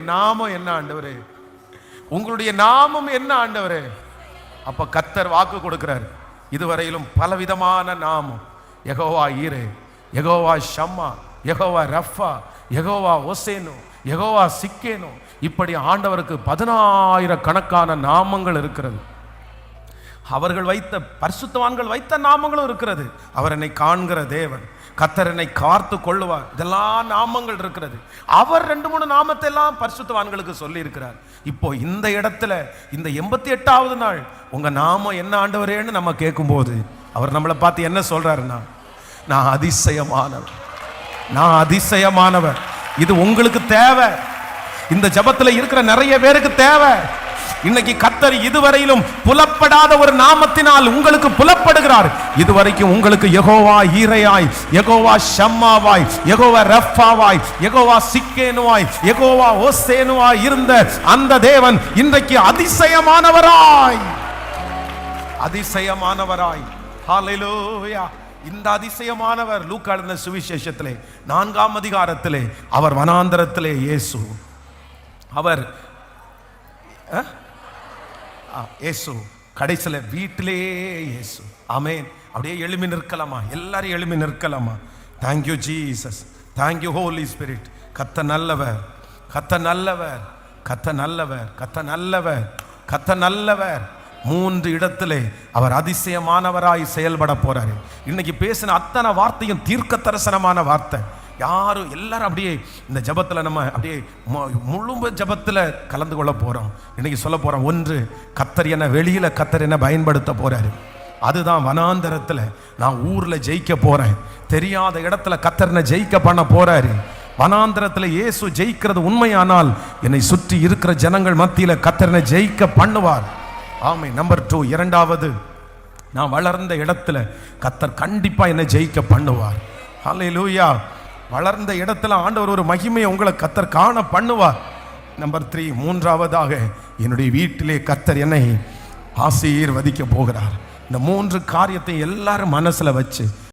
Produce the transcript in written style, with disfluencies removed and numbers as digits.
நாமம் என்ன ஆண்டவரே? உங்களுடைய நாமம் என்ன ஆண்டவரே? அப்ப கர்த்தர் வாக்கு கொடுக்கிறார். இதுவரையிலும் பலவிதமான நாமம், யெகோவா ஈரே, யெகோவா ஷம்மா, யெகோவா ரஃபா, யெகோவா ஓசேனு, யெகோவா சிக்கேனு, இப்படி ஆண்டவருக்கு 10,000 கணக்கான நாமங்கள் இருக்கிறது. அவர்கள் வைத்த பரிசுத்தவான்கள் வைத்த நாமங்களும் இருக்கிறது. அவர் என்னை காண்கிற தேவன், கர்த்தர் என்னை காத்து கொள்ளுவார், இதெல்லாம் நாமங்கள் இருக்கிறது. அவர் 2-3 நாமத்தை எல்லாம் பரிசுத்தவான்களுக்கு சொல்லி இருக்கிறார். இப்போ இந்த இடத்துல இந்த 88வது நாள் உங்க நாமம் என்ன ஆண்டவரேன்னு நம்ம கேட்கும்போது அவர் நம்மளை பார்த்து என்ன சொல்றாருன்னா, நான் அதிசயமானவர், நான் அதிசயமானவர். இது உங்களுக்கு தேவை, இந்த ஜபத்தில் இருக்கிற நிறைய பேருக்கு தேவை. இன்னைக்கு கர்த்தர் இதுவரையிலும் புலப்படாத ஒரு நாமத்தினால் உங்களுக்கு புலப்படுகிறார். இதுவரைக்கும் உங்களுக்கு யெகோவா ஈரேயாய், யெகோவா ஷம்மாவாய், யெகோவா ரஃபாவாய், யெகோவா சிக்கேனுவாய், யெகோவா ஓசேனுவாய் இருந்த அந்த தேவன் இன்றைக்கு அதிசயமானவராய், அதிசயமானவராய். ஹல்லேலூயா. இந்த அதிசயமானவர் லூக்கா எழுதின சுவிசேஷத்திலே 4ஆம் அதிகாரத்திலே அவர் வனாந்தரத்திலே இயேசு, அவர் இயேசு கடைசில வீட்டிலே இயேசு. ஆமென். அப்படியே எழுமி நிற்கலாமா? எல்லாரும் எழுமி நிற்கலாமா? Thank you Jesus, thank you Holy Spirit. கர்த்தர் நல்லவர், கர்த்தர் நல்லவர், கர்த்தர் நல்லவர், கர்த்தர் நல்லவர், கர்த்தர் நல்லவர். 3 இடத்திலே அவர் அதிசயமானவராய் செயல்பட போறாரு. இன்னைக்கு பேசின அத்தனை வார்த்தையும் தீர்க்க தரிசனமான வார்த்தை. யாரும் எல்லாரும் அப்படியே இந்த ஜபத்தில் நம்ம அப்படியே முழு ஜபத்தில் கலந்து கொள்ள போகிறோம். இன்னைக்கு சொல்ல போகிறோம், 1, கர்த்தர் என்ன வெளியில் கர்த்தர் என்ன பயன்படுத்த போகிறாரு. அதுதான் வனாந்தரத்தில் நான் ஊரில் ஜெயிக்க போகிறேன், தெரியாத இடத்துல கர்த்தர் என்ன ஜெயிக்க பண்ண போகிறாரு. வனாந்தரத்தில் இயேசு ஜெயிக்கிறது உண்மையானால் என்னை சுற்றி இருக்கிற ஜனங்கள் மத்தியில் கர்த்தர் என்ன ஜெயிக்க பண்ணுவார். ஆமென். நம்பர் 2, 2வது, நான் வளர்ந்த இடத்துல கர்த்தர் கண்டிப்பாக என்னை ஜெயிக்க பண்ணுவார். ஹல்லேலூயா. வளர்ந்த இடத்துல ஆண்டவர் ஒரு மகிமையை உங்களை கர்த்தர் காண பண்ணுவார். நம்பர் 3, 3வதாக என்னுடைய வீட்டிலே கர்த்தர் என்னை ஆசீர்வதிக்க போகிறார். இந்த 3 காரியத்தை எல்லாரும் மனசுல வச்சு